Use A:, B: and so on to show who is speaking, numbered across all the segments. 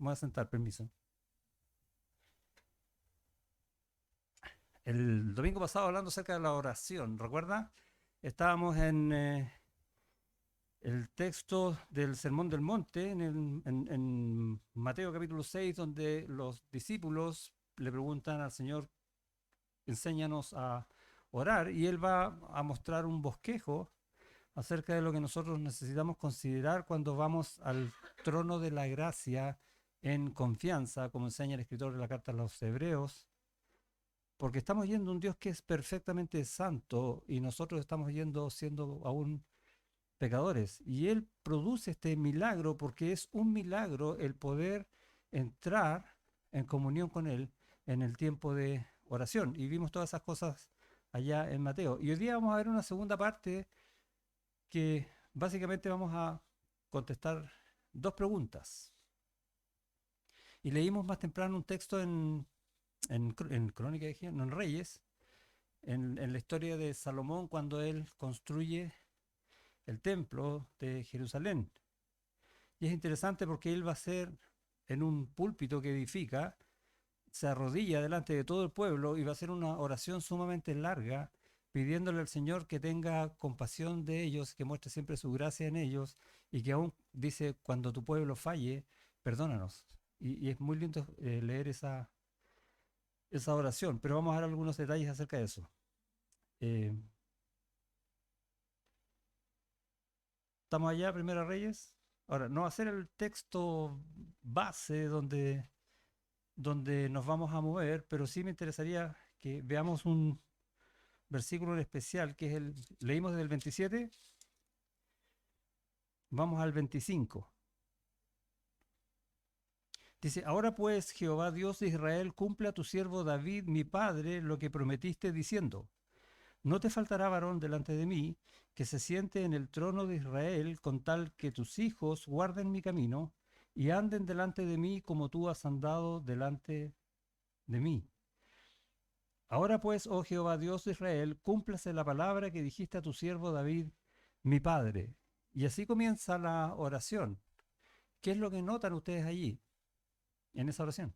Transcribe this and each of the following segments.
A: Me voy a sentar, permiso. El domingo pasado hablando acerca de la oración, ¿recuerda? Estábamos en el texto del Sermón del Monte, en Mateo capítulo 6, donde los discípulos le preguntan al Señor, enséñanos a orar, y Él va a mostrar un bosquejo acerca de lo que nosotros necesitamos considerar cuando vamos al trono de la gracia en confianza, como enseña el escritor de la carta a los Hebreos, porque estamos yendo a un Dios que es perfectamente santo y nosotros estamos yendo siendo aún pecadores. Y Él produce este milagro porque es un milagro el poder entrar en comunión con Él en el tiempo de oración. Y vimos todas esas cosas allá en Mateo. Y hoy día vamos a ver una segunda parte que básicamente vamos a contestar dos preguntas. Y leímos más temprano un texto en Crónica, no, en Reyes, en la historia de Salomón cuando él construye el templo de Jerusalén. Y es interesante porque él va a ser en un púlpito que edifica, se arrodilla delante de todo el pueblo y va a hacer una oración sumamente larga, pidiéndole al Señor que tenga compasión de ellos, que muestre siempre su gracia en ellos y que aún dice, cuando tu pueblo falle, perdónanos. Y es muy lindo leer esa oración, pero vamos a ver algunos detalles acerca de eso. Eh, ¿Estamos allá, Primera Reyes? Ahora, no va a ser el texto base donde nos vamos a mover, pero sí me interesaría que veamos un versículo en especial, que es leímos desde el 27, vamos al 25. Dice, ahora pues, Jehová Dios de Israel, cumple a tu siervo David, mi padre, lo que prometiste diciendo, no te faltará varón delante de mí que se siente en el trono de Israel con tal que tus hijos guarden mi camino y anden delante de mí como tú has andado delante de mí. Ahora pues, oh Jehová Dios de Israel, cúmplase la palabra que dijiste a tu siervo David, mi padre. Y así comienza la oración. ¿Qué es lo que notan ustedes allí, en esa oración?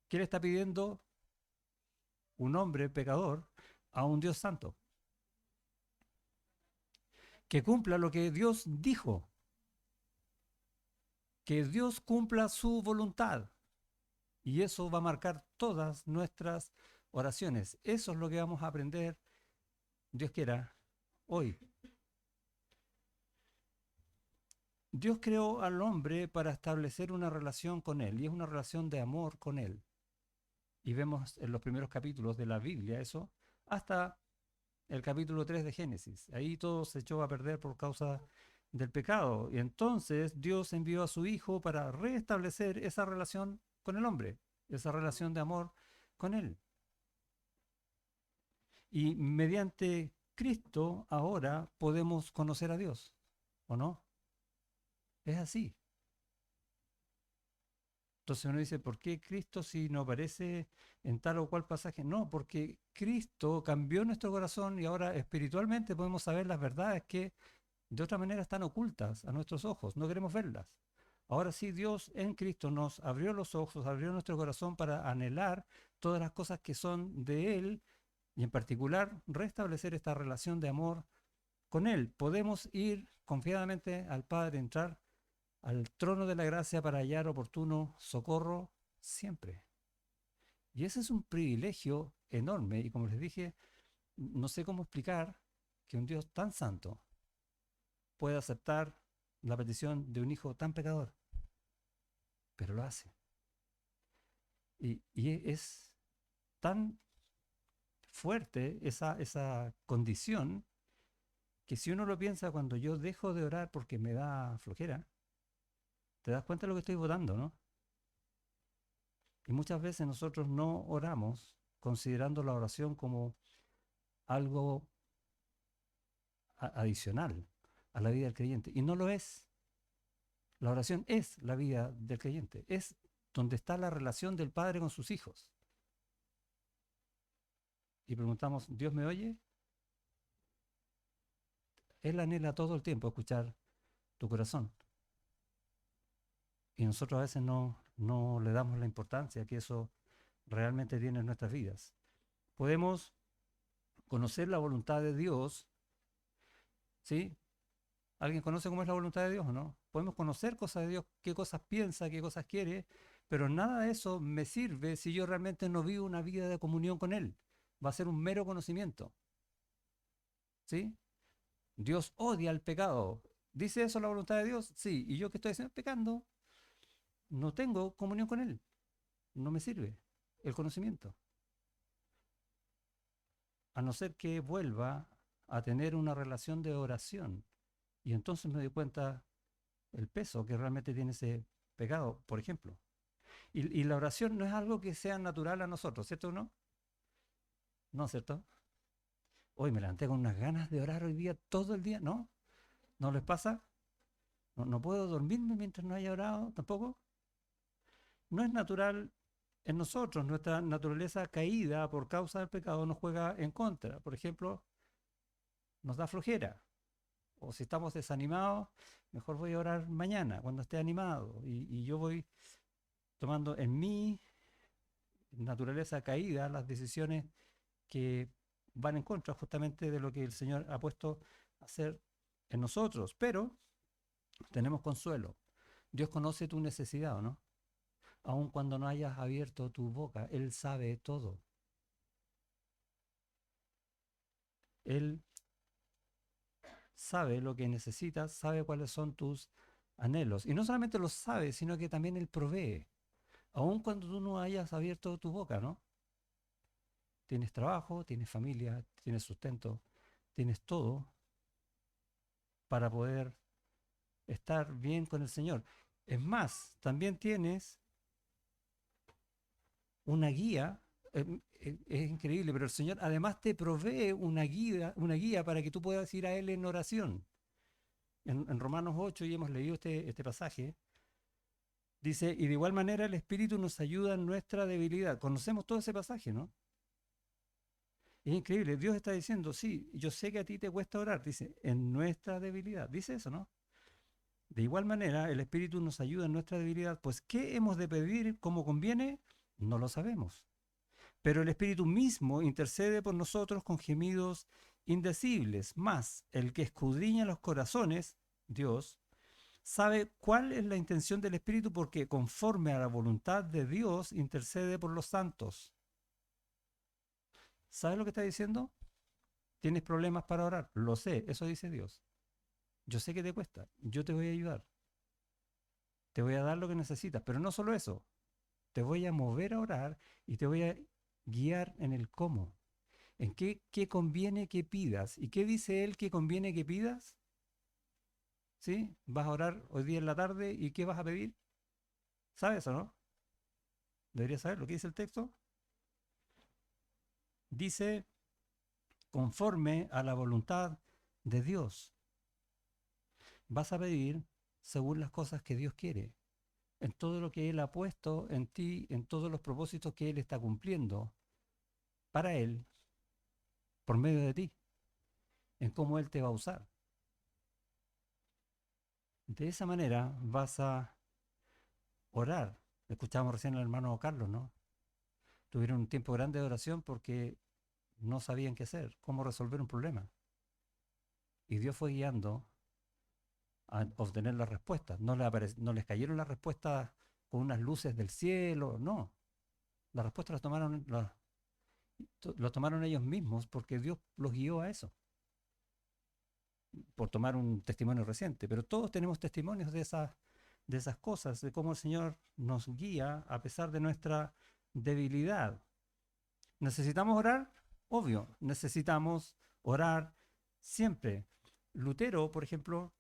A: ¿Qué le está pidiendo un hombre pecador a un Dios santo? Que cumpla lo que Dios dijo, que Dios cumpla su voluntad. Y eso va a marcar todas nuestras oraciones. Eso es lo que vamos a aprender, Dios quiera, hoy. Dios creó al hombre para establecer una relación con Él, y es una relación de amor con Él. Y vemos en los primeros capítulos de la Biblia eso, hasta el capítulo 3 de Génesis. Ahí todo se echó a perder por causa del pecado. Y entonces Dios envió a su Hijo para restablecer esa relación con el hombre, esa relación de amor con Él. Y mediante Cristo ahora podemos conocer a Dios, ¿o no? Es así. Entonces uno dice, ¿por qué Cristo si no aparece en tal o cual pasaje? No, porque Cristo cambió nuestro corazón y ahora espiritualmente podemos saber las verdades que de otra manera están ocultas a nuestros ojos, no queremos verlas. Ahora sí, Dios en Cristo nos abrió los ojos, abrió nuestro corazón para anhelar todas las cosas que son de Él y en particular restablecer esta relación de amor con Él. Podemos ir confiadamente al Padre, entrar al trono de la gracia para hallar oportuno socorro siempre. Y ese es un privilegio enorme y como les dije, no sé cómo explicar que un Dios tan santo pueda aceptar la petición de un hijo tan pecador, pero lo hace. Y es tan fuerte esa condición que si uno lo piensa cuando yo dejo de orar porque me da flojera, te das cuenta de lo que estoy votando, ¿no? Y muchas veces nosotros no oramos considerando la oración como algo adicional a la vida del creyente. Y no lo es. La oración es la vida del creyente. Es donde está la relación del padre con sus hijos. Y preguntamos, ¿Dios me oye? Él anhela todo el tiempo escuchar tu corazón. Y nosotros a veces no no le damos la importancia que eso realmente tiene en nuestras vidas. Podemos conocer la voluntad de Dios, ¿sí? ¿Alguien conoce cómo es la voluntad de Dios o no? Podemos conocer cosas de Dios, qué cosas piensa, qué cosas quiere, pero nada de eso me sirve si yo realmente no vivo una vida de comunión con Él. Va a ser un mero conocimiento, ¿sí? Dios odia el pecado. ¿Dice eso la voluntad de Dios? Sí. ¿Y yo que estoy haciendo? Pecando, no tengo comunión con Él. No me sirve el conocimiento. A no ser que vuelva a tener una relación de oración. Y entonces me doy cuenta el peso que realmente tiene ese pecado, por ejemplo. Y la oración no es algo que sea natural a nosotros, ¿cierto o no? No, ¿cierto? Hoy me levanté con unas ganas de orar hoy día, todo el día, ¿no? ¿No les pasa? No, no puedo dormirme mientras no haya orado, tampoco. No es natural en nosotros, nuestra naturaleza caída por causa del pecado nos juega en contra. Por ejemplo, nos da flojera. O si estamos desanimados, mejor voy a orar mañana, cuando esté animado. Y yo voy tomando en mi naturaleza caída las decisiones que van en contra justamente de lo que el Señor ha puesto a hacer en nosotros. Pero tenemos consuelo. Dios conoce tu necesidad, ¿o no? Aun cuando no hayas abierto tu boca, Él sabe todo. Él sabe lo que necesitas, sabe cuáles son tus anhelos. Y no solamente los sabe, sino que también Él provee. Aun cuando tú no hayas abierto tu boca, ¿no? Tienes trabajo, tienes familia, tienes sustento, tienes todo para poder estar bien con el Señor. Es más, también tienes una guía, es increíble, pero el Señor además te provee una guía para que tú puedas ir a Él en oración. En Romanos 8, y hemos leído este pasaje, dice, y de igual manera el Espíritu nos ayuda en nuestra debilidad. Conocemos todo ese pasaje, ¿no? Es increíble, Dios está diciendo, sí, yo sé que a ti te cuesta orar, dice, en nuestra debilidad, dice eso, ¿no? De igual manera, el Espíritu nos ayuda en nuestra debilidad, pues ¿qué hemos de pedir como conviene? No lo sabemos. Pero el Espíritu mismo intercede por nosotros con gemidos indecibles. Más, el que escudriña los corazones, Dios, sabe cuál es la intención del Espíritu porque conforme a la voluntad de Dios intercede por los santos. ¿Sabes lo que está diciendo? ¿Tienes problemas para orar? Lo sé, eso dice Dios. Yo sé que te cuesta, yo te voy a ayudar, te voy a dar lo que necesitas, pero no solo eso, te voy a mover a orar y te voy a guiar en el cómo, en qué conviene que pidas. ¿Y qué dice él que conviene que pidas? ¿Sí? Vas a orar hoy día en la tarde y ¿qué vas a pedir? ¿Sabes o no? Deberías saber lo que dice el texto. Dice conforme a la voluntad de Dios. Vas a pedir según las cosas que Dios quiere, en todo lo que Él ha puesto en ti, en todos los propósitos que Él está cumpliendo para Él, por medio de ti, en cómo Él te va a usar. De esa manera vas a orar. Escuchábamos recién al hermano Carlos, ¿no? Tuvieron un tiempo grande de oración porque no sabían qué hacer, cómo resolver un problema. Y Dios fue guiando a obtener las respuestas. No les cayeron las respuestas con unas luces del cielo, no. Las respuestas las tomaron ellos mismos porque Dios los guió a eso, por tomar un testimonio reciente. Pero todos tenemos testimonios de esas cosas, de cómo el Señor nos guía a pesar de nuestra debilidad. ¿Necesitamos orar? Obvio, necesitamos orar siempre. Lutero, por ejemplo,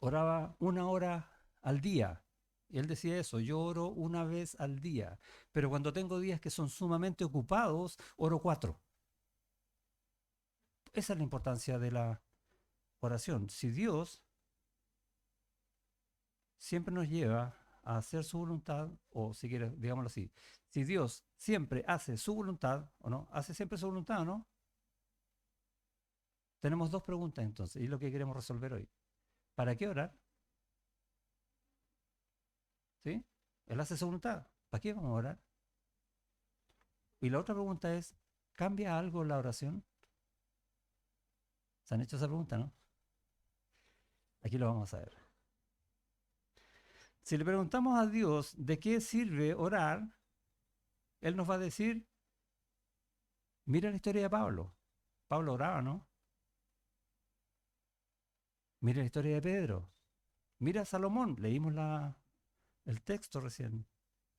A: oraba 1 hora al día. Y él decía eso, yo oro 1 vez al día, pero cuando tengo días que son sumamente ocupados, oro 4. Esa es la importancia de la oración. Si Dios siempre nos lleva a hacer su voluntad, o si quieres, digámoslo así, si Dios siempre hace su voluntad, ¿o no? Hace siempre su voluntad, ¿o no? Tenemos dos preguntas entonces, y es lo que queremos resolver hoy. ¿Para qué orar? ¿Sí? Él hace su voluntad. ¿Para qué vamos a orar? Y la otra pregunta es, ¿cambia algo la oración? ¿Se han hecho esa pregunta, no? Aquí lo vamos a ver. Si le preguntamos a Dios de qué sirve orar, Él nos va a decir, mira la historia de Pablo. Pablo oraba, ¿no? Mira la historia de Pedro. Mira a Salomón. Leímos el texto recién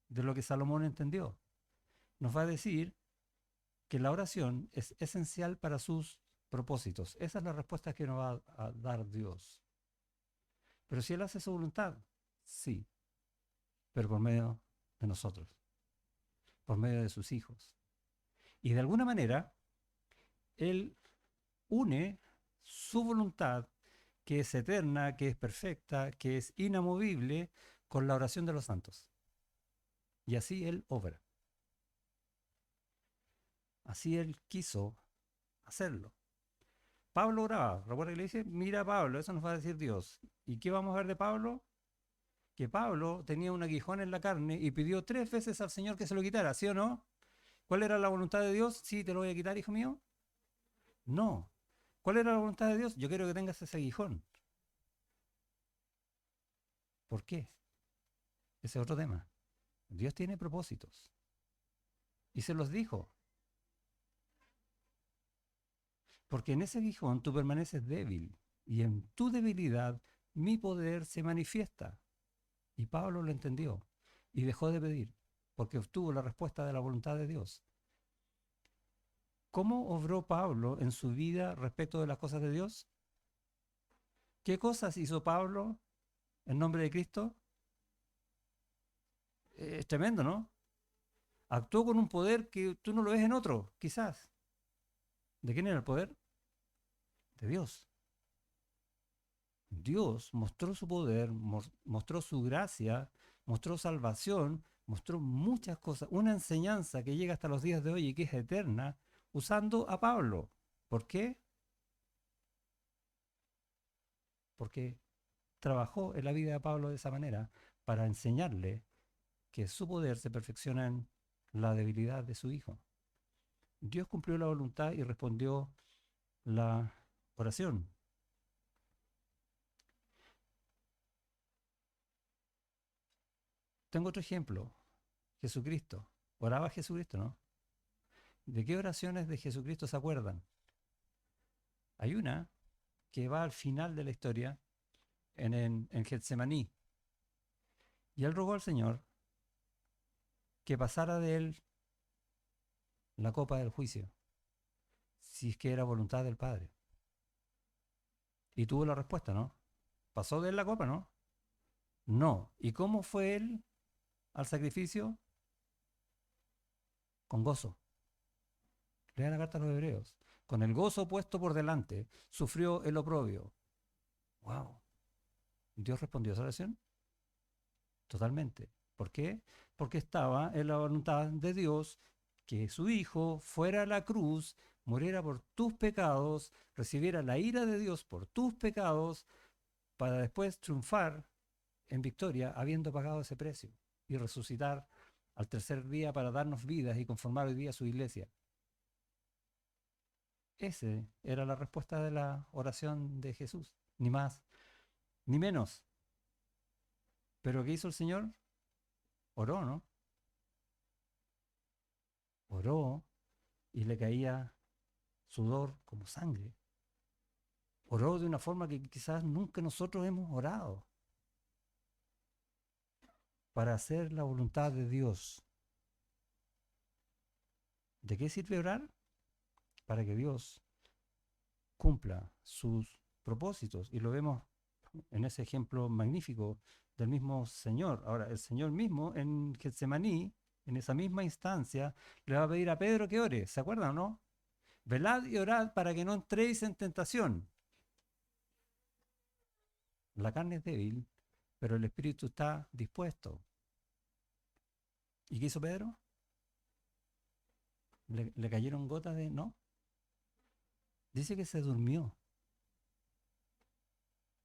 A: de lo que Salomón entendió. Nos va a decir que la oración es esencial para sus propósitos. Esa es la respuesta que nos va a dar Dios. Pero si Él hace su voluntad, sí, pero por medio de nosotros, por medio de sus hijos. Y de alguna manera, Él une su voluntad, que es eterna, que es perfecta, que es inamovible, con la oración de los santos. Y así Él obra. Así Él quiso hacerlo. Pablo oraba, recuerda que le dice, mira a Pablo, eso nos va a decir Dios. ¿Y qué vamos a ver de Pablo? Que Pablo tenía un aguijón en la carne y pidió 3 veces al Señor que se lo quitara, ¿sí o no? ¿Cuál era la voluntad de Dios? Sí, te lo voy a quitar, hijo mío. No. ¿Cuál era la voluntad de Dios? Yo quiero que tengas ese aguijón. ¿Por qué? Ese es otro tema. Dios tiene propósitos. Y se los dijo. Porque en ese aguijón tú permaneces débil. Y en tu debilidad mi poder se manifiesta. Y Pablo lo entendió. Y dejó de pedir. Porque obtuvo la respuesta de la voluntad de Dios. ¿Cómo obró Pablo en su vida respecto de las cosas de Dios? ¿Qué cosas hizo Pablo en nombre de Cristo? Es tremendo, ¿no? Actuó con un poder que tú no lo ves en otro, quizás. ¿De quién era el poder? De Dios. Dios mostró su poder, mostró su gracia, mostró salvación, mostró muchas cosas, una enseñanza que llega hasta los días de hoy y que es eterna, usando a Pablo. ¿Por qué? Porque trabajó en la vida de Pablo de esa manera para enseñarle que su poder se perfecciona en la debilidad de su hijo. Dios cumplió la voluntad y respondió la oración. Tengo otro ejemplo. Jesucristo. Oraba Jesucristo, ¿no? ¿De qué oraciones de Jesucristo se acuerdan? Hay una que va al final de la historia en Getsemaní. Y él rogó al Señor que pasara de él la copa del juicio, si es que era voluntad del Padre. Y tuvo la respuesta, ¿no? ¿Pasó de él la copa, no? No. ¿Y cómo fue él al sacrificio? Con gozo. Lea la carta a los Hebreos. Con el gozo puesto por delante, sufrió el oprobio. ¡Wow! ¿Dios respondió a esa oración? Totalmente. ¿Por qué? Porque estaba en la voluntad de Dios que su Hijo fuera a la cruz, muriera por tus pecados, recibiera la ira de Dios por tus pecados, para después triunfar en victoria habiendo pagado ese precio y resucitar al tercer día para darnos vidas y conformar hoy día su iglesia. Esa era la respuesta de la oración de Jesús, ni más ni menos. Pero ¿qué hizo el Señor? Oró, ¿no? Oró y le caía sudor como sangre. Oró de una forma que quizás nunca nosotros hemos orado, para hacer la voluntad de Dios. ¿De qué sirve orar? Para que Dios cumpla sus propósitos. Y lo vemos en ese ejemplo magnífico del mismo Señor. Ahora, el Señor mismo en Getsemaní, en esa misma instancia, le va a pedir a Pedro que ore. ¿Se acuerdan o no? Velad y orad para que no entréis en tentación. La carne es débil, pero el espíritu está dispuesto. ¿Y qué hizo Pedro? Le cayeron gotas de... No, dice que se durmió,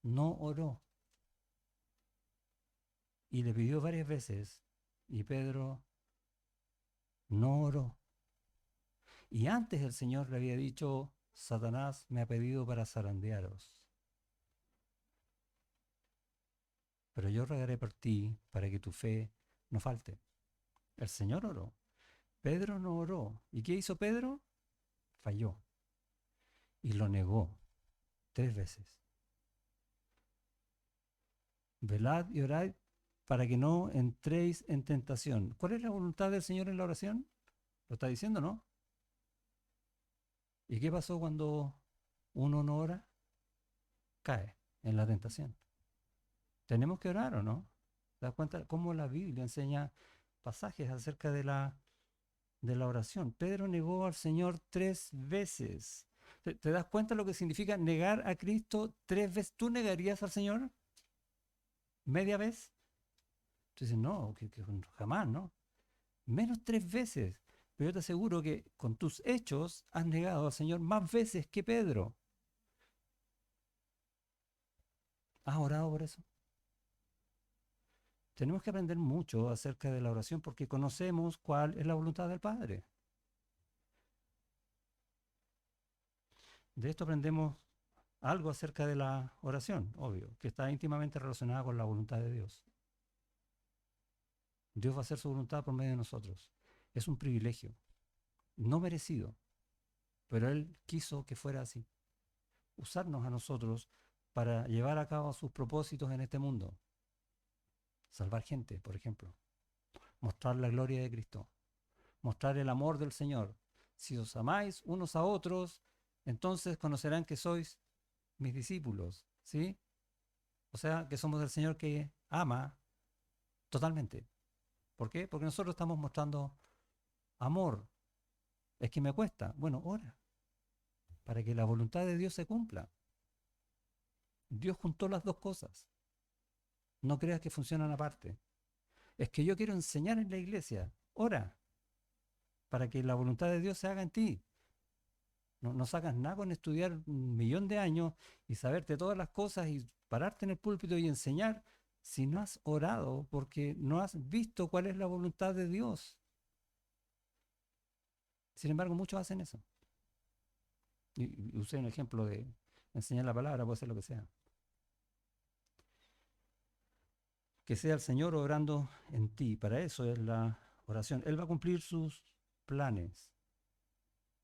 A: no oró. Y le pidió varias veces, Y Pedro no oró. Y antes el Señor le había dicho, Satanás me ha pedido para zarandearos, pero yo rogaré por ti para que tu fe no falte. El Señor oró. Pedro no oró. ¿Y qué hizo Pedro? Falló y lo negó 3 veces. Velad y orad para que no entréis en tentación. ¿Cuál es la voluntad del Señor en la oración? Lo está diciendo, ¿no? ¿Y qué pasó cuando uno no ora? Cae en la tentación. ¿Tenemos que orar o no? ¿Te das cuenta cómo la Biblia enseña pasajes acerca de la oración? Pedro negó al Señor 3 veces. ¿Te das cuenta lo que significa negar a Cristo 3 veces? ¿Tú negarías al Señor media vez? Tú dices, no, que jamás, ¿no? Menos 3 veces. Pero yo te aseguro que con tus hechos has negado al Señor más veces que Pedro. ¿Has orado por eso? Tenemos que aprender mucho acerca de la oración porque conocemos cuál es la voluntad del Padre. De esto aprendemos algo acerca de la oración, obvio, que está íntimamente relacionada con la voluntad de Dios. Dios va a hacer su voluntad por medio de nosotros. Es un privilegio, no merecido, pero Él quiso que fuera así. Usarnos a nosotros para llevar a cabo sus propósitos en este mundo. Salvar gente, por ejemplo. Mostrar la gloria de Cristo. Mostrar el amor del Señor. Si os amáis unos a otros, entonces conocerán que sois mis discípulos. ¿Sí? O sea, que somos del Señor que ama totalmente. ¿Por qué? Porque nosotros estamos mostrando amor. Es que me cuesta. Bueno, ora para que la voluntad de Dios se cumpla. Dios juntó las dos cosas. No creas que funcionan aparte. Es que yo quiero enseñar en la iglesia. Ora para que la voluntad de Dios se haga en ti. No sacas nada con estudiar 1.000.000 de años y saberte todas las cosas y pararte en el púlpito y enseñar si no has orado porque no has visto cuál es la voluntad de Dios. Sin embargo, muchos hacen eso. Y usé un ejemplo de enseñar la palabra, puede ser lo que sea. Que sea el Señor obrando en ti. Para eso es la oración. Él va a cumplir sus planes.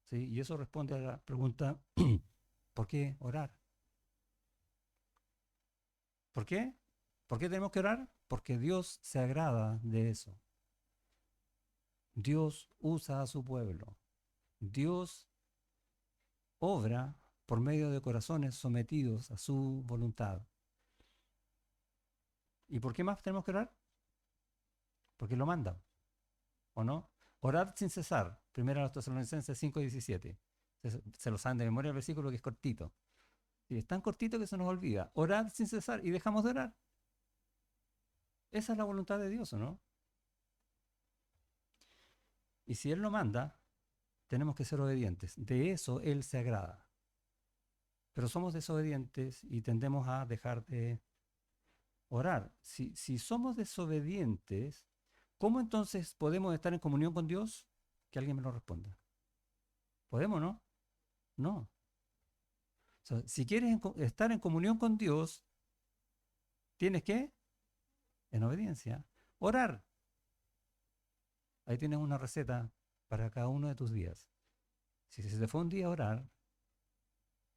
A: ¿Sí? Y eso responde a la pregunta, ¿por qué orar? ¿Por qué? ¿Por qué tenemos que orar? Porque Dios se agrada de eso. Dios usa a su pueblo. Dios obra por medio de corazones sometidos a su voluntad. ¿Y por qué más tenemos que orar? Porque lo manda, ¿o no? Orad sin cesar. Primera a los Tesalonicenses 5:17. Se lo saben de memoria el versículo que es cortito. Y es tan cortito que se nos olvida. Orad sin cesar y dejamos de orar. Esa es la voluntad de Dios, ¿o no? Y si Él lo manda, tenemos que ser obedientes. De eso Él se agrada. Pero somos desobedientes y tendemos a dejar de orar. Si somos desobedientes, ¿cómo entonces podemos estar en comunión con Dios? Que alguien me lo responda. ¿Podemos, no? No. O sea, si quieres estar en comunión con Dios, tienes que, en obediencia, orar. Ahí tienes una receta para cada uno de tus días. Si se te fue un día a orar,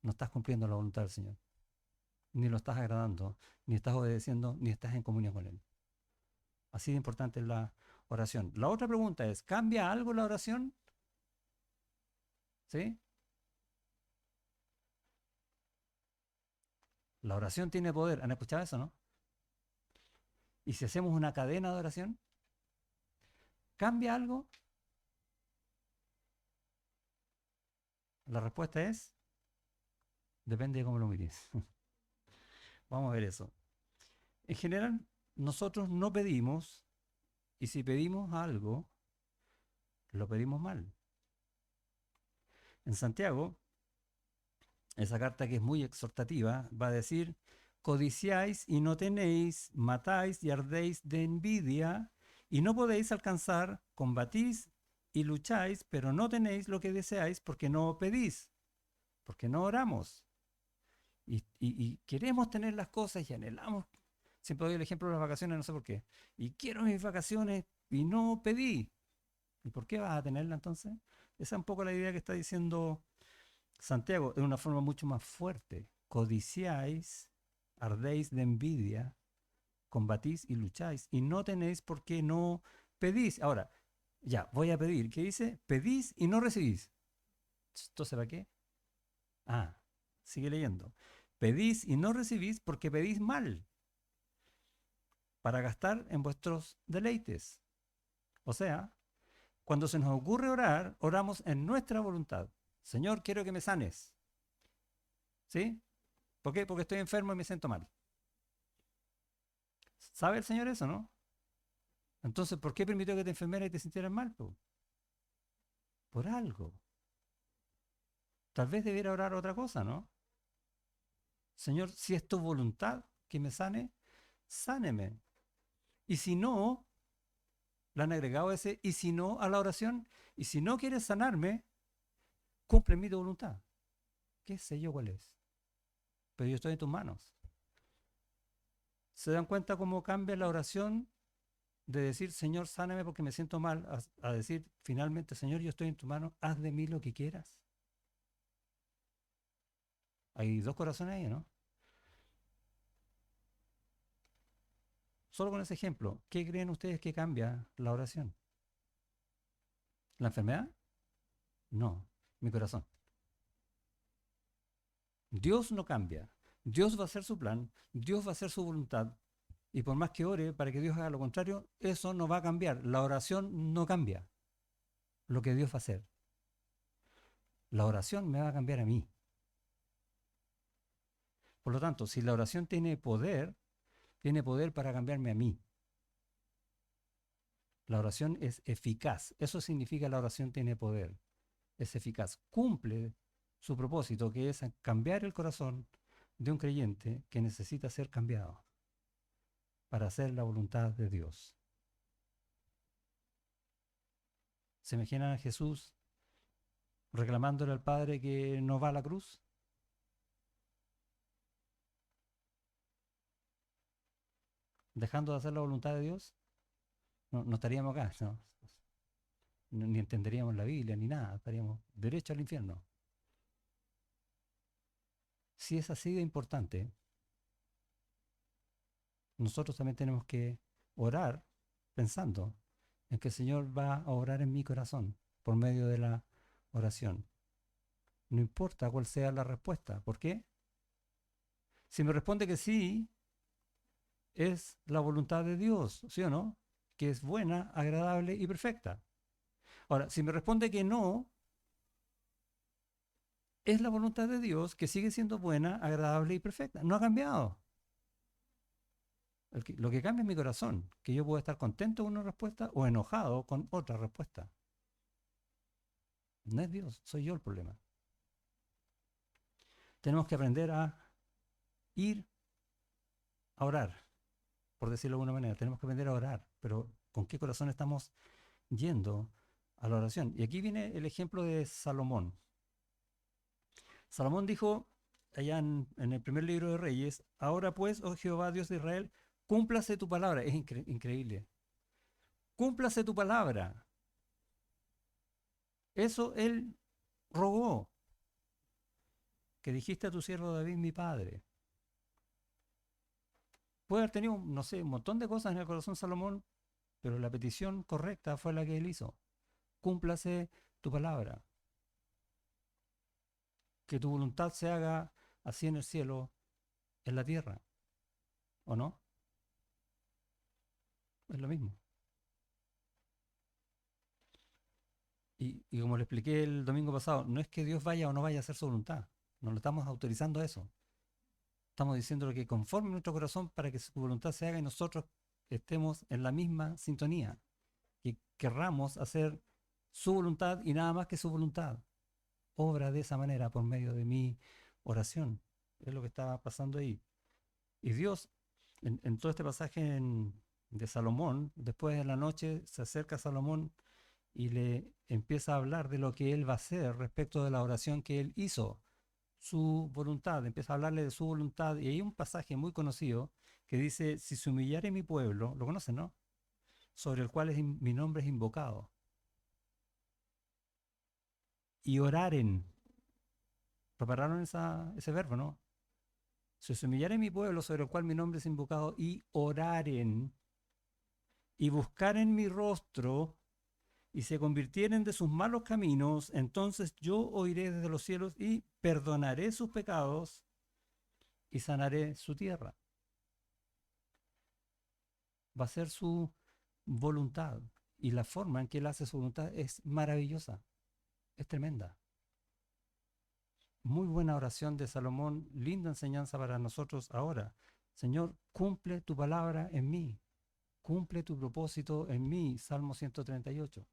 A: no estás cumpliendo la voluntad del Señor. Ni lo estás agradando, ni estás obedeciendo, ni estás en comunión con Él. Así de importante es la oración. La otra pregunta es, ¿cambia algo la oración? ¿Sí? La oración tiene poder. ¿Han escuchado eso, no? ¿Y si hacemos una cadena de oración? ¿Cambia algo? La respuesta es, depende de cómo lo mires. Vamos a ver eso. En general, nosotros no pedimos, y si pedimos algo, lo pedimos mal. En Santiago, esa carta que es muy exhortativa, va a decir, codiciáis y no tenéis, matáis y ardéis de envidia Y no podéis alcanzar, combatís y lucháis, pero no tenéis lo que deseáis porque no pedís, porque no oramos. Y queremos tener las cosas y anhelamos. Siempre doy el ejemplo de las vacaciones, no sé por qué. Y quiero mis vacaciones y no pedí. ¿Y por qué vas a tenerla entonces? Esa es un poco la idea que está diciendo Santiago, de una forma mucho más fuerte. Codiciáis, ardéis de envidia, combatís y lucháis, y no tenéis por qué no pedís. Ahora, ya, voy a pedir. ¿Qué dice? Pedís y no recibís. Entonces, ¿para qué? Ah, sigue leyendo. Pedís y no recibís porque pedís mal, para gastar en vuestros deleites. O sea, cuando se nos ocurre orar, oramos en nuestra voluntad. Señor, quiero que me sanes. ¿Sí? ¿Por qué? Porque estoy enfermo y me siento mal. ¿Sabe el Señor eso, no? Entonces, ¿por qué permitió que te enfermeras y te sintieras mal? Po? Por algo. Tal vez debiera orar otra cosa, ¿no? Señor, si es tu voluntad que me sane, sáneme. Y si no, le han agregado ese, y si no a la oración, y si no quieres sanarme, cumple mi voluntad. ¿Qué sé yo cuál es? Pero yo estoy en tus manos. ¿Se dan cuenta cómo cambia la oración de decir, Señor, sáname porque me siento mal, a decir finalmente, Señor, yo estoy en tus manos, haz de mí lo que quieras? Hay dos corazones ahí, ¿no? Solo con ese ejemplo, ¿qué creen ustedes que cambia la oración? ¿La enfermedad? No, mi corazón. Dios no cambia. Dios va a hacer su plan, Dios va a hacer su voluntad. Y por más que ore para que Dios haga lo contrario, eso no va a cambiar. La oración no cambia lo que Dios va a hacer. La oración me va a cambiar a mí. Por lo tanto, si la oración tiene poder para cambiarme a mí. La oración es eficaz. Eso significa la oración tiene poder. Es eficaz. Cumple su propósito, que es cambiar el corazón de un creyente que necesita ser cambiado para hacer la voluntad de Dios. ¿Se imaginan a Jesús reclamándole al Padre que no va a la cruz? ¿Dejando de hacer la voluntad de Dios? No, no estaríamos acá, no. Ni entenderíamos la Biblia, ni nada. Estaríamos derecho al infierno. Si es así de importante, nosotros también tenemos que orar pensando en que el Señor va a obrar en mi corazón por medio de la oración. No importa cuál sea la respuesta. ¿Por qué? Si me responde que sí, es la voluntad de Dios, ¿sí o no? Que es buena, agradable y perfecta. Ahora, si me responde que no, es la voluntad de Dios que sigue siendo buena, agradable y perfecta. No ha cambiado. Lo que cambia es mi corazón, que yo puedo estar contento con una respuesta o enojado con otra respuesta. No es Dios, soy yo el problema. Tenemos que aprender a ir a orar, por decirlo de alguna manera. Tenemos que aprender a orar, pero ¿con qué corazón estamos yendo a la oración? Y aquí viene el ejemplo de Salomón. Salomón dijo allá en el primer libro de Reyes, ahora pues, oh Jehová, Dios de Israel, cúmplase tu palabra. Es increíble. Cúmplase tu palabra. Eso él rogó, que dijiste a tu siervo David, mi padre. Puede haber tenido, no sé, un montón de cosas en el corazón de Salomón, pero la petición correcta fue la que él hizo. Cúmplase tu palabra. Que tu voluntad se haga así en el cielo, en la tierra. ¿O no? Es lo mismo. Y como le expliqué el domingo pasado, no es que Dios vaya o no vaya a hacer su voluntad. No lo estamos autorizando a eso. Estamos diciendo que conforme nuestro corazón para que su voluntad se haga y nosotros estemos en la misma sintonía. Que querramos hacer su voluntad y nada más que su voluntad. Obra de esa manera por medio de mi oración. Es lo que está pasando ahí. Y Dios, en todo este pasaje de Salomón, después de la noche se acerca a Salomón y le empieza a hablar de lo que él va a hacer respecto de la oración que él hizo, su voluntad, empieza a hablarle de su voluntad. Y hay un pasaje muy conocido que dice, si se humillare mi pueblo, lo conocen, ¿no? Sobre el cual mi nombre es invocado, y oraren, prepararon ese verbo, ¿no? Si se humillare mi pueblo sobre el cual mi nombre es invocado, y oraren, y buscaren mi rostro, y se convirtieren de sus malos caminos, entonces yo oiré desde los cielos y perdonaré sus pecados y sanaré su tierra. Va a ser su voluntad. Y la forma en que él hace su voluntad es maravillosa, es tremenda. Muy buena oración de Salomón, linda enseñanza para nosotros ahora. Señor, cumple tu palabra en mí, cumple tu propósito en mí. Salmo 138.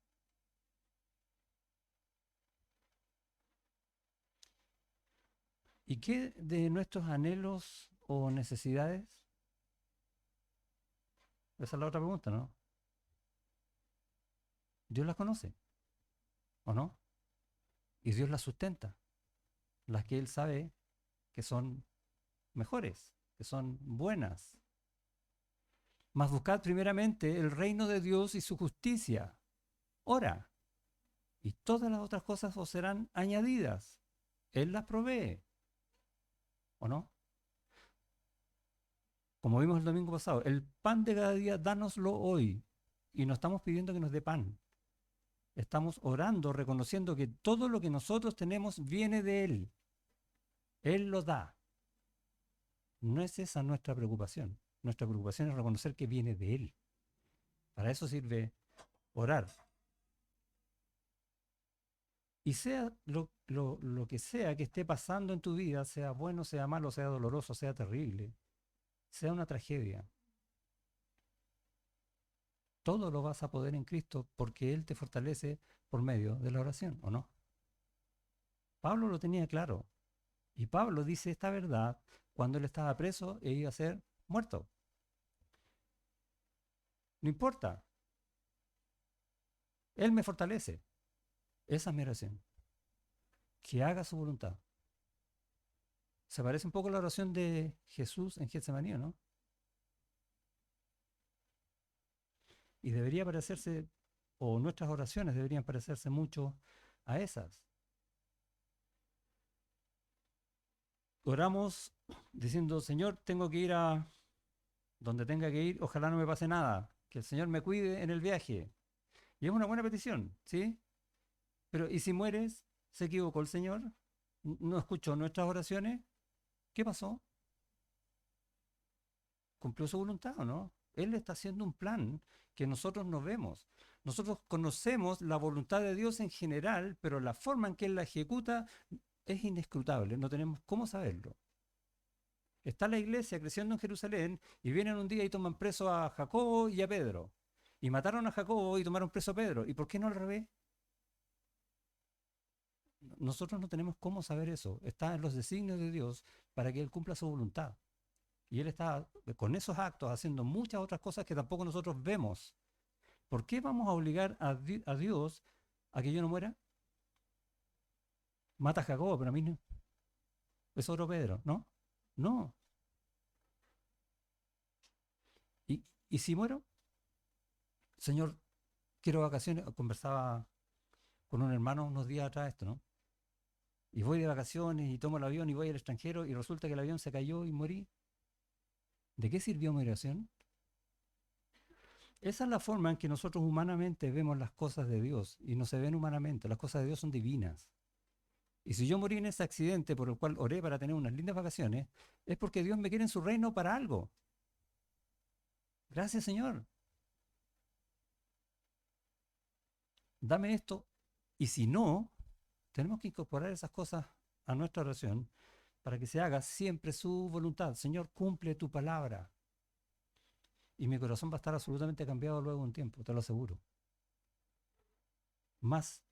A: ¿Y qué de nuestros anhelos o necesidades? Esa es la otra pregunta, ¿no? Dios las conoce, ¿o no? Y Dios las sustenta, las que Él sabe que son mejores, que son buenas. Mas buscad primeramente el reino de Dios y su justicia. Ora, y todas las otras cosas os serán añadidas. Él las provee, ¿o no? Como vimos el domingo pasado, el pan de cada día, dánoslo hoy. Y no estamos pidiendo que nos dé pan. Estamos orando, reconociendo que todo lo que nosotros tenemos viene de Él. Él lo da. No es esa nuestra preocupación. Nuestra preocupación es reconocer que viene de Él. Para eso sirve orar. Y sea lo que sea que esté pasando en tu vida, sea bueno, sea malo, sea doloroso, sea terrible, sea una tragedia, todo lo vas a poder en Cristo porque Él te fortalece por medio de la oración, ¿o no? Pablo lo tenía claro. Y Pablo dice esta verdad cuando él estaba preso e iba a ser muerto. No importa, Él me fortalece. Esa es mi oración. Que haga su voluntad. Se parece un poco a la oración de Jesús en Getsemaní, ¿no? Y debería parecerse, o nuestras oraciones deberían parecerse mucho a esas. Oramos diciendo, Señor, tengo que ir a donde tenga que ir, ojalá no me pase nada, que el Señor me cuide en el viaje. Y es una buena petición, ¿sí? Pero ¿y si mueres? ¿Se equivocó el Señor? ¿No escuchó nuestras oraciones? ¿Qué pasó? ¿Cumplió su voluntad o no? Él está haciendo un plan que nosotros no vemos. Nosotros conocemos la voluntad de Dios en general, pero la forma en que Él la ejecuta es inescrutable, no tenemos cómo saberlo. Está la iglesia creciendo en Jerusalén y vienen un día y toman preso a Jacobo y a Pedro. Y mataron a Jacobo y tomaron preso a Pedro. ¿Y por qué no al revés? Nosotros no tenemos cómo saber eso. Está en los designios de Dios para que Él cumpla su voluntad. Y Él está con esos actos haciendo muchas otras cosas que tampoco nosotros vemos. ¿Por qué vamos a obligar a Dios a que yo no muera? Mata a Jacobo, pero a mí no. Es otro Pedro, ¿no? No. ¿Y si muero? Señor, quiero vacaciones. Conversaba con un hermano unos días atrás esto, ¿no? Y voy de vacaciones y tomo el avión y voy al extranjero y resulta que el avión se cayó y morí. ¿De qué sirvió mi oración? Esa es la forma en que nosotros humanamente vemos las cosas de Dios y no se ven humanamente. Las cosas de Dios son divinas. Y si yo morí en ese accidente por el cual oré para tener unas lindas vacaciones, es porque Dios me quiere en su reino para algo. Gracias, Señor. Dame esto. Y si no, tenemos que incorporar esas cosas a nuestra oración para que se haga siempre su voluntad. Señor, cumple tu palabra. Y mi corazón va a estar absolutamente cambiado luego de un tiempo, te lo aseguro. Más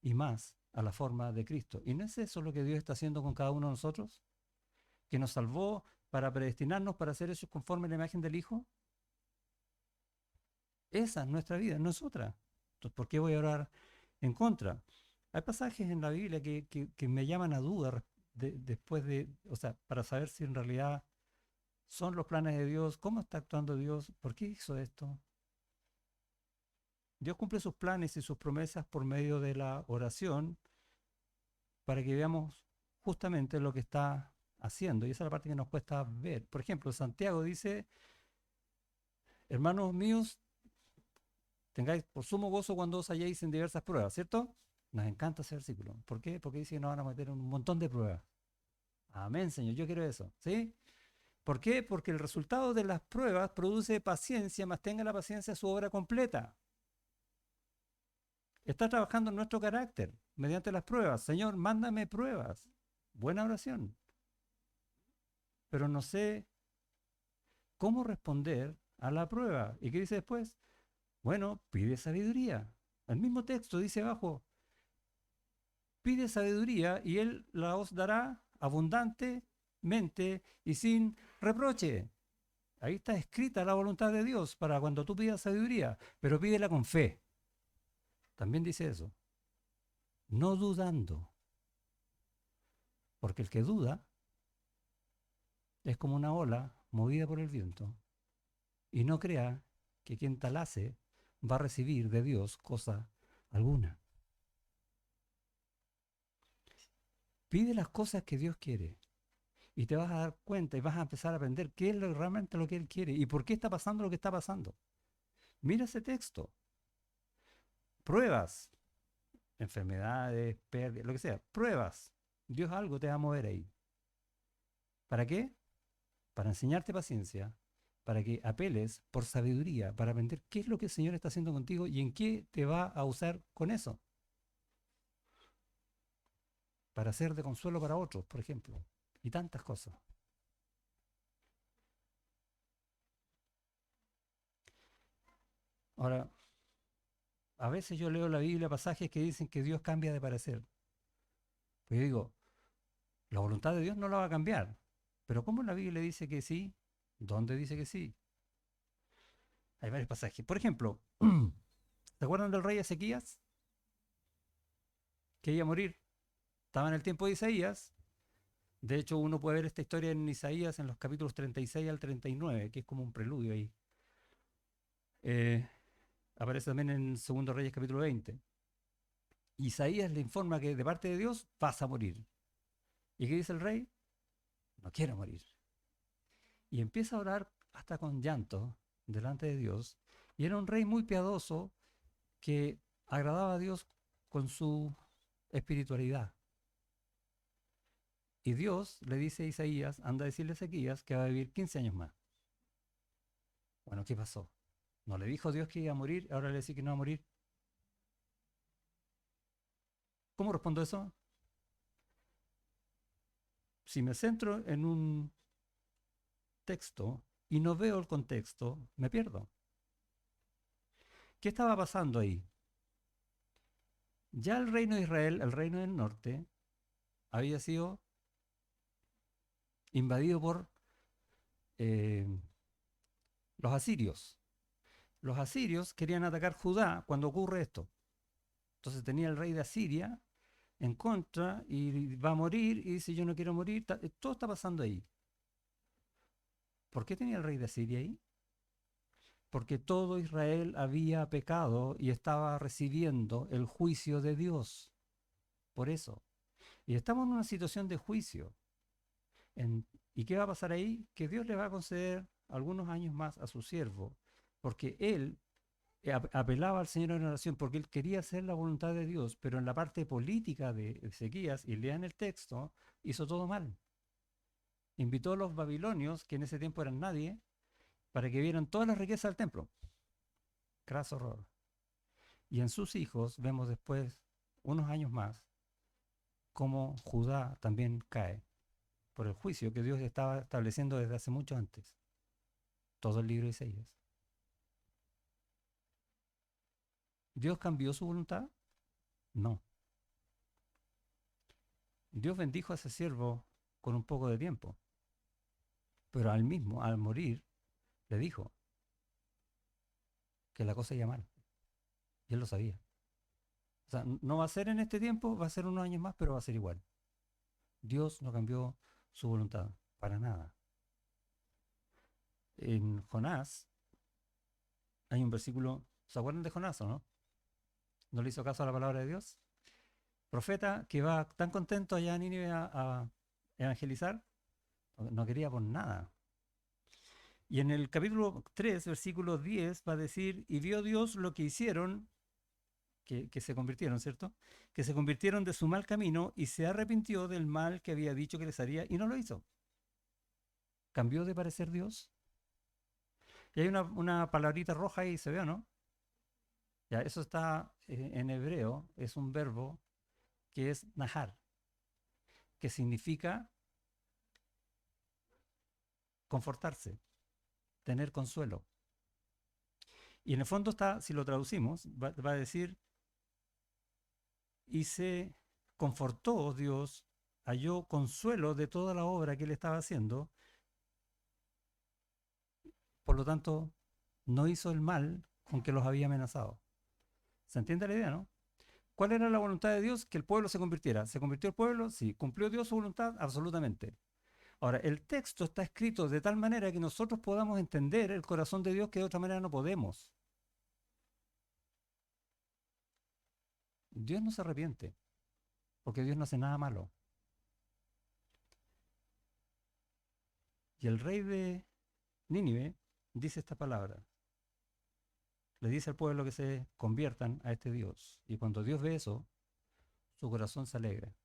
A: y más a la forma de Cristo. ¿Y no es eso lo que Dios está haciendo con cada uno de nosotros? Que nos salvó para predestinarnos para ser hechos conforme a la imagen del Hijo. Esa es nuestra vida, no es otra. Entonces, ¿por qué voy a orar en contra? Hay pasajes en la Biblia que me llaman a duda después de, o sea, para saber si en realidad son los planes de Dios, cómo está actuando Dios, por qué hizo esto. Dios cumple sus planes y sus promesas por medio de la oración para que veamos justamente lo que está haciendo. Y esa es la parte que nos cuesta ver. Por ejemplo, Santiago dice, hermanos míos, tengáis por sumo gozo cuando os halléis en diversas pruebas, ¿cierto? Nos encanta ese versículo. ¿Por qué? Porque dice que nos van a meter en un montón de pruebas. Amén, Señor, yo quiero eso, ¿sí? ¿Por qué? Porque el resultado de las pruebas produce paciencia, más tenga la paciencia su obra completa. Está trabajando en nuestro carácter mediante las pruebas. Señor, mándame pruebas. Buena oración. Pero no sé cómo responder a la prueba. ¿Y qué dice después? Bueno, pide sabiduría. El mismo texto dice abajo, pide sabiduría y Él la os dará abundantemente y sin reproche. Ahí está escrita la voluntad de Dios para cuando tú pidas sabiduría, pero pídela con fe. También dice eso. No dudando, porque el que duda es como una ola movida por el viento y no crea que quien tal hace va a recibir de Dios cosa alguna. Pide las cosas que Dios quiere y te vas a dar cuenta y vas a empezar a aprender qué es realmente lo que Él quiere y por qué está pasando lo que está pasando. Mira ese texto. Pruebas, enfermedades, pérdidas, lo que sea. Pruebas. Dios algo te va a mover ahí. ¿Para qué? Para enseñarte paciencia, para que apeles por sabiduría, para aprender qué es lo que el Señor está haciendo contigo y en qué te va a usar con eso. Para ser de consuelo para otros, por ejemplo. Y tantas cosas. Ahora, a veces yo leo la Biblia pasajes que dicen que Dios cambia de parecer. Pues yo digo, la voluntad de Dios no la va a cambiar. Pero ¿cómo la Biblia dice que sí? ¿Dónde dice que sí? Hay varios pasajes. Por ejemplo, ¿se acuerdan del rey Ezequías? Que iba a morir. Estaba en el tiempo de Isaías. De hecho, uno puede ver esta historia en Isaías en los capítulos 36 al 39, que es como un preludio ahí. Eh, Aparece también en Segundo Reyes capítulo 20. Isaías le informa que de parte de Dios vas a morir. ¿Y qué dice el rey? No quiero morir. Y empieza a orar hasta con llanto delante de Dios. Y era un rey muy piadoso que agradaba a Dios con su espiritualidad. Y Dios le dice a Isaías, anda a decirle a Ezequías que va a vivir 15 años más. Bueno, ¿qué pasó? No le dijo Dios que iba a morir, ahora le dice que no va a morir. ¿Cómo respondo eso? Si me centro en un texto y no veo el contexto, me pierdo. ¿Qué estaba pasando ahí? Ya el reino de Israel, el reino del norte, había sido invadido por eh, los asirios. Los asirios querían atacar Judá cuando ocurre esto. Entonces tenía el rey de Asiria en contra y va a morir y dice yo no quiero morir. Todo está pasando ahí. ¿Por qué tenía el rey de Asiria ahí? Porque todo Israel había pecado y estaba recibiendo el juicio de Dios. Por eso. Y estamos en una situación de juicio. ¿Y qué va a pasar ahí? Que Dios le va a conceder algunos años más a su siervo, porque él apelaba al Señor en oración, porque él quería hacer la voluntad de Dios, pero en la parte política de Ezequías, y lean el texto, hizo todo mal. Invitó a los babilonios, que en ese tiempo eran nadie, para que vieran todas las riquezas del templo. Craso horror. Y en sus hijos vemos después, unos años más, cómo Judá también cae por el juicio que Dios estaba estableciendo desde hace mucho antes. Todo el libro de Isaías. ¿Dios cambió su voluntad? No. Dios bendijo a ese siervo con un poco de tiempo, pero al morir, le dijo, que la cosa iba mal. Y él lo sabía. O sea, no va a ser en este tiempo, va a ser unos años más, pero va a ser igual. Dios no cambió su voluntad, para nada. En Jonás hay un versículo, ¿se acuerdan de Jonás o no? ¿No le hizo caso a la palabra de Dios? Profeta que va tan contento allá a Nínive a evangelizar, no quería por nada. Y en el capítulo 3, versículo 10, va a decir, y vio Dios lo que hicieron, que se convirtieron, ¿cierto? Que se convirtieron de su mal camino y se arrepintió del mal que había dicho que les haría y no lo hizo. ¿Cambió de parecer Dios? Y hay una palabrita roja ahí, ¿se ve o no? Ya, eso está en hebreo, es un verbo que es nahar, que significa confortarse, tener consuelo. Y en el fondo está, si lo traducimos, va a decir, y se confortó Dios, halló consuelo de toda la obra que él estaba haciendo, por lo tanto, no hizo el mal con que los había amenazado. ¿Se entiende la idea, no? ¿Cuál era la voluntad de Dios? Que el pueblo se convirtiera. ¿Se convirtió el pueblo? Sí. ¿Cumplió Dios su voluntad? Absolutamente. Ahora, el texto está escrito de tal manera que nosotros podamos entender el corazón de Dios que de otra manera no podemos. Dios no se arrepiente, porque Dios no hace nada malo. Y el rey de Nínive dice esta palabra. Le dice al pueblo que se conviertan a este Dios. Y cuando Dios ve eso, su corazón se alegra.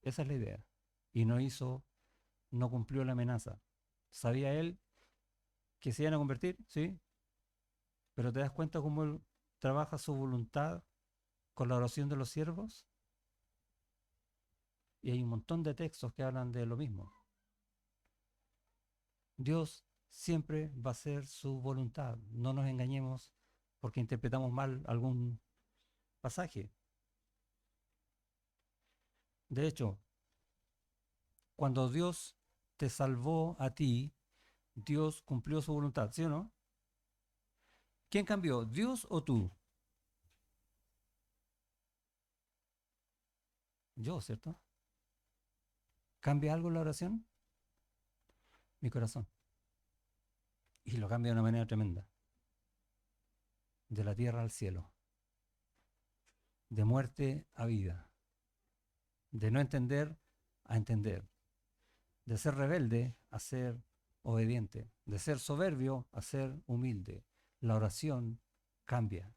A: Esa es la idea. Y no cumplió la amenaza. ¿Sabía él que se iban a convertir? Sí. Pero te das cuenta cómo él trabaja su voluntad con la oración de los siervos. Y hay un montón de textos que hablan de lo mismo. Dios siempre va a hacer su voluntad. No nos engañemos porque interpretamos mal algún pasaje. De hecho, cuando Dios te salvó a ti, Dios cumplió su voluntad, ¿sí o no? ¿Quién cambió, Dios o tú? Yo, ¿cierto? ¿Cambia algo la oración? Mi corazón. Y lo cambia de una manera tremenda. De la tierra al cielo. De muerte a vida. De no entender a entender. De ser rebelde a ser obediente. De ser soberbio a ser humilde. La oración cambia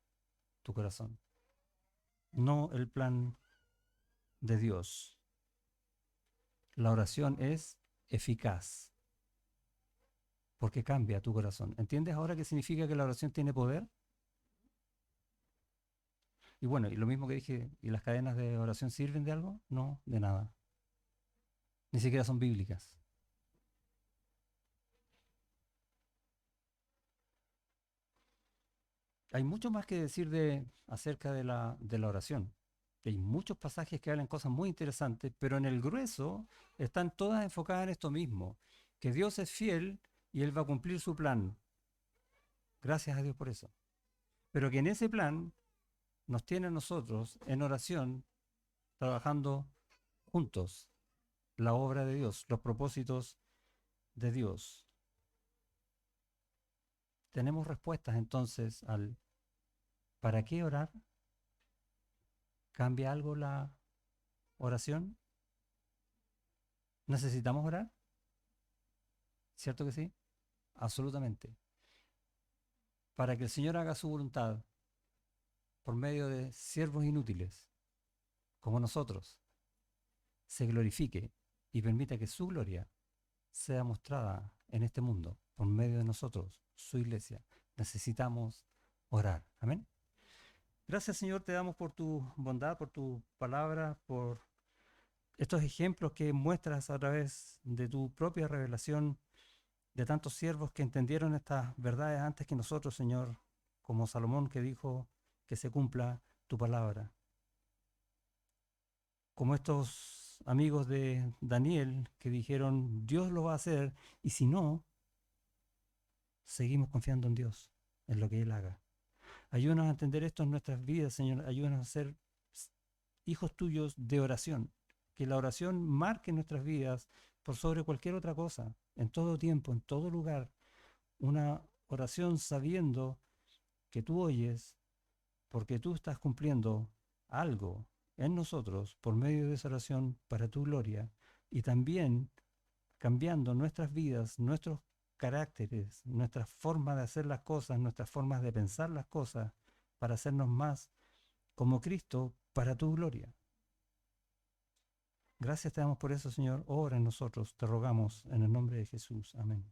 A: tu corazón. No el plan de Dios. La oración es eficaz porque cambia tu corazón. ¿Entiendes ahora qué significa que la oración tiene poder? Y bueno, y lo mismo que dije, ¿y las cadenas de oración sirven de algo? No, de nada. Ni siquiera son bíblicas. Hay mucho más que decir acerca de la oración. Hay muchos pasajes que hablan cosas muy interesantes, pero en el grueso están todas enfocadas en esto mismo, que Dios es fiel y Él va a cumplir su plan. Gracias a Dios por eso. Pero que en ese plan nos tiene a nosotros en oración, trabajando juntos la obra de Dios, los propósitos de Dios. Tenemos respuestas entonces al ¿para qué orar? ¿Cambia algo la oración? ¿Necesitamos orar? ¿Cierto que sí? Absolutamente. Para que el Señor haga su voluntad por medio de siervos inútiles, como nosotros, se glorifique y permita que su gloria sea mostrada en este mundo por medio de nosotros, su iglesia. Necesitamos orar. Amén. Gracias, Señor, te damos por tu bondad, por tu palabra, por estos ejemplos que muestras a través de tu propia revelación de tantos siervos que entendieron estas verdades antes que nosotros, Señor, como Salomón que dijo que se cumpla tu palabra. Como estos amigos de Daniel que dijeron, Dios lo va a hacer, y si no, seguimos confiando en Dios, en lo que Él haga. Ayúdanos a entender esto en nuestras vidas, Señor. Ayúdanos a ser hijos tuyos de oración. Que la oración marque nuestras vidas por sobre cualquier otra cosa, en todo tiempo, en todo lugar. Una oración sabiendo que tú oyes, porque tú estás cumpliendo algo en nosotros por medio de esa oración para tu gloria, y también cambiando nuestras vidas, nuestros caracteres, nuestra forma de hacer las cosas, nuestras formas de pensar las cosas, para hacernos más como Cristo para tu gloria. Gracias te damos por eso, Señor. Ora en nosotros, te rogamos en el nombre de Jesús. Amén.